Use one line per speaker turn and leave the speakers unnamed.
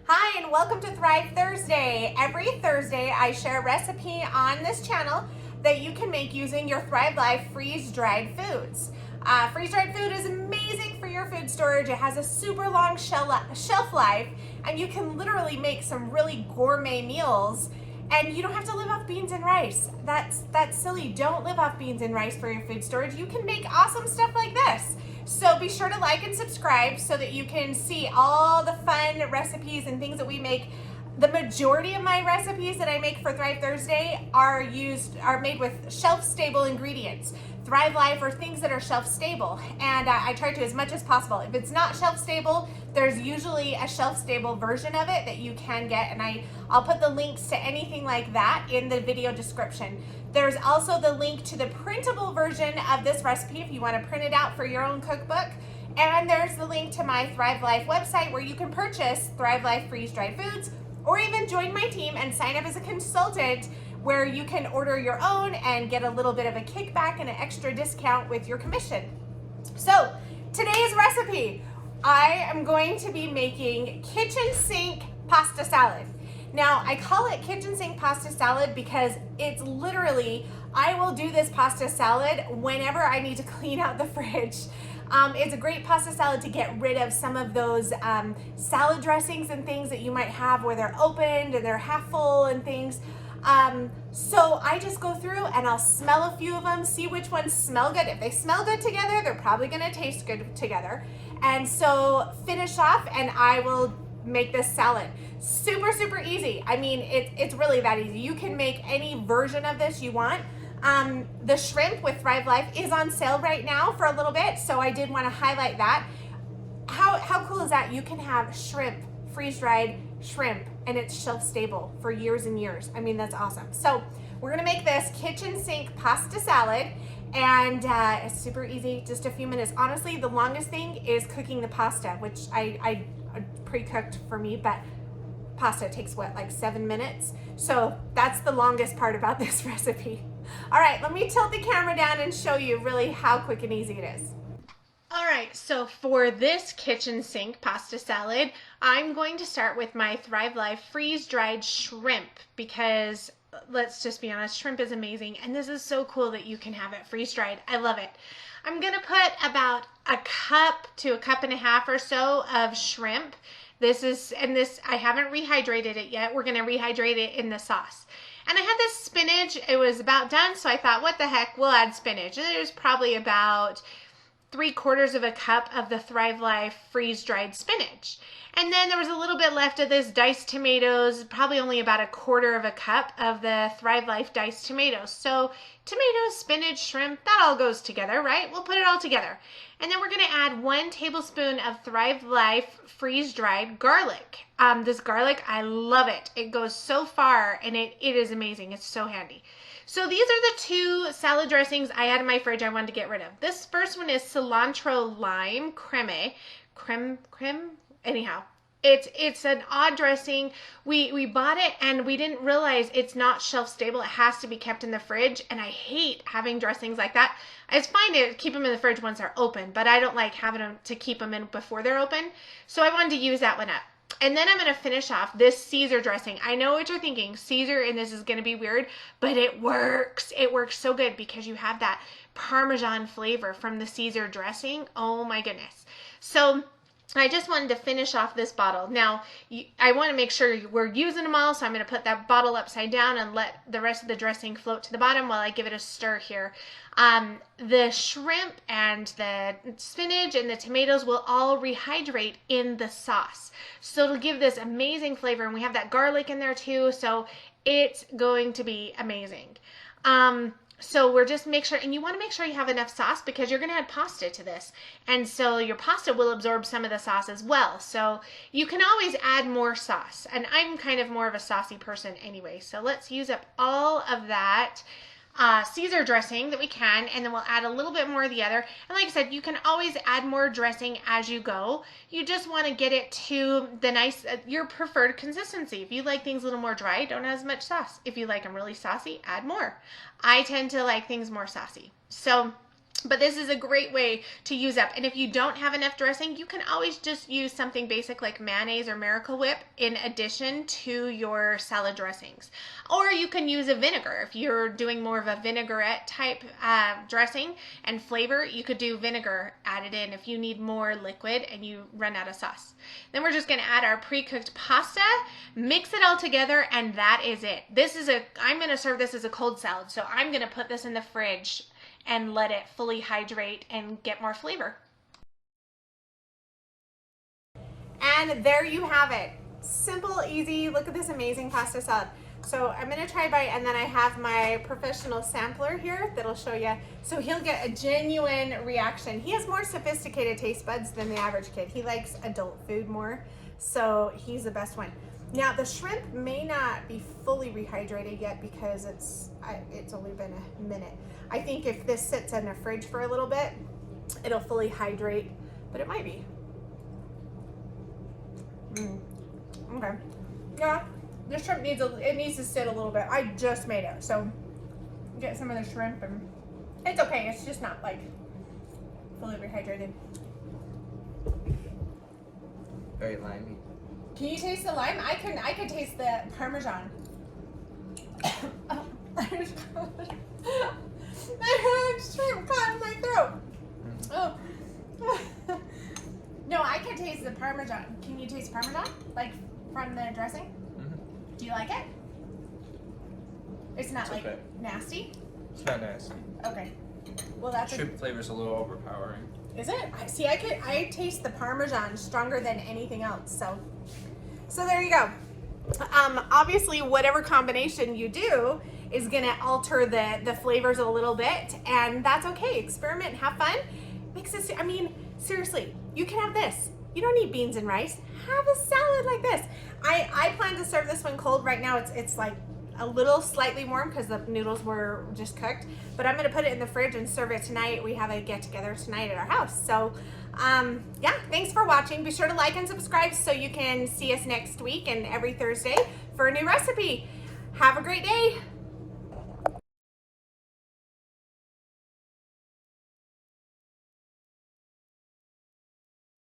Hi, and welcome to Thrive Thursday. Every Thursday, I share a recipe on this channel that you can make using your Thrive Life freeze-dried foods. Freeze-dried food is amazing for your food storage. It has a super long shelf life, and you can literally make some really gourmet meals, and you don't have to live off beans and rice. That's silly. Don't live off beans and rice for your food storage. You can make awesome stuff like this. So be sure to like and subscribe so that you can see all the fun recipes and things that we make. The majority of my recipes that I make for Thrive Thursday are made with shelf-stable ingredients. Thrive Life or things that are shelf-stable, and I try to as much as possible. If it's not shelf-stable, there's usually a shelf-stable version of it that you can get, and I'll put the links to anything like that in the video description. There's also the link to the printable version of this recipe if you want to print it out for your own cookbook. And there's the link to my Thrive Life website where you can purchase Thrive Life freeze-dried foods, or even join my team and sign up as a consultant where you can order your own and get a little bit of a kickback and an extra discount with your commission. So today's recipe, I am going to be making kitchen sink pasta salad. Now, I call it kitchen sink pasta salad because it's literally, I will do this pasta salad whenever I need to clean out the fridge. It's a great pasta salad to get rid of some of those salad dressings and things that you might have where they're opened and they're half full and things. So I just go through and I'll smell a few of them, see which ones smell good. If they smell good together, they're probably gonna taste good together. And so finish off and I will make this salad. Super, super easy. I mean, it's really that easy. You can make any version of this you want. The shrimp with Thrive Life is on sale right now for a little bit, so I did want to highlight that. How cool is that? You can have shrimp, freeze-dried shrimp, and it's shelf-stable for years and years. I mean, that's awesome. So we're gonna make this kitchen sink pasta salad, and it's super easy, just a few minutes. Honestly, the longest thing is cooking the pasta, which I pre-cooked for me, but pasta takes what, like 7 minutes? So that's the longest part about this recipe. All right, let me tilt the camera down and show you really how quick and easy it is. All right, so for this kitchen sink pasta salad, I'm going to start with my Thrive Life freeze-dried shrimp because let's just be honest, shrimp is amazing, and this is so cool that you can have it freeze-dried. I love it. I'm gonna put about a cup to a cup and a half or so of shrimp. This I haven't rehydrated it yet. We're gonna rehydrate it in the sauce. And I had this spinach. It was about done, so I thought, what the heck, we'll add spinach. And there's probably about 3/4 of a cup of the Thrive Life freeze-dried spinach. And then there was a little bit left of this diced tomatoes, probably only about 1/4 of a cup of the Thrive Life diced tomatoes. So tomatoes, spinach, shrimp, that all goes together, right? We'll put it all together. And then we're gonna add 1 tablespoon of Thrive Life freeze-dried garlic. This garlic, I love it. It goes so far and it is amazing. It's so handy. So these are the 2 salad dressings I had in my fridge I wanted to get rid of. This first one is cilantro lime creme. Anyhow, it's an odd dressing. We bought it and we didn't realize it's not shelf stable. It has to be kept in the fridge, and I hate having dressings like that. It's fine to keep them in the fridge once they're open, but I don't like having them to keep them in before they're open. So I wanted to use that one up. And then I'm going to finish off this Caesar dressing. I know what you're thinking, Caesar, and this is going to be weird, but it works. It works so good because you have that Parmesan flavor from the Caesar dressing. Oh my goodness. So I just wanted to finish off this bottle. Now, I want to make sure we're using them all, so I'm going to put that bottle upside down and let the rest of the dressing float to the bottom while I give it a stir here. The shrimp and the spinach and the tomatoes will all rehydrate in the sauce. So it'll give this amazing flavor, and we have that garlic in there too, so it's going to be amazing. So we're just make sure, and you want to make sure you have enough sauce because you're going to add pasta to this. And so your pasta will absorb some of the sauce as well. So you can always add more sauce. And I'm kind of more of a saucy person anyway. So let's use up all of that Caesar dressing that we can, and then we'll add a little bit more of the other. And like I said, you can always add more dressing as you go. You just want to get it to the nice, your preferred consistency. If you like things a little more dry, don't add as much sauce. If you like them really saucy, add more. I tend to like things more saucy. So But this is a great way to use up. And if you don't have enough dressing, you can always just use something basic like mayonnaise or Miracle Whip in addition to your salad dressings. Or you can use a vinegar. If you're doing more of a vinaigrette type dressing and flavor, you could do vinegar added in if you need more liquid and you run out of sauce. Then we're just gonna add our pre-cooked pasta, mix it all together, and that is it. I'm gonna serve this as a cold salad, so I'm gonna put this in the fridge and let it fully hydrate and get more flavor. And there you have it. Simple, easy. Look at this amazing pasta salad. So I'm gonna try a bite, and then I have my professional sampler here that'll show you. So he'll get a genuine reaction. He has more sophisticated taste buds than the average kid. He likes adult food more, so he's the best one. Now the shrimp may not be fully rehydrated yet because it's only been a minute. I think if this sits in the fridge for a little bit, it'll fully hydrate, but it might be. Okay. Yeah, the shrimp needs to sit a little bit. I just made it, so get some of the shrimp, and it's okay. It's just not like fully rehydrated.
Very limey.
Can you taste the lime? I could taste the Parmesan. I had shrimp caught in my throat. Oh. No, I can taste the Parmesan. Can you taste Parmesan? Like from the dressing? Mm-hmm. Do you like it? It's not like okay. Nasty?
It's not nasty.
Okay. Well, that's
shrimp flavor's a little overpowering.
Is it? See, I taste the Parmesan stronger than anything else. So there you go. Obviously, whatever combination you do is gonna alter the flavors a little bit, and that's okay. Experiment, have fun. Mix this. I mean, seriously, you can have this. You don't need beans and rice. Have a salad like this. I plan to serve this one cold. Right now, it's like a little slightly warm because the noodles were just cooked, but I'm gonna put it in the fridge and serve it tonight. We have a get together tonight at our house. So yeah, thanks for watching. Be sure to like and subscribe so you can see us next week and every Thursday for a new recipe. Have a great day.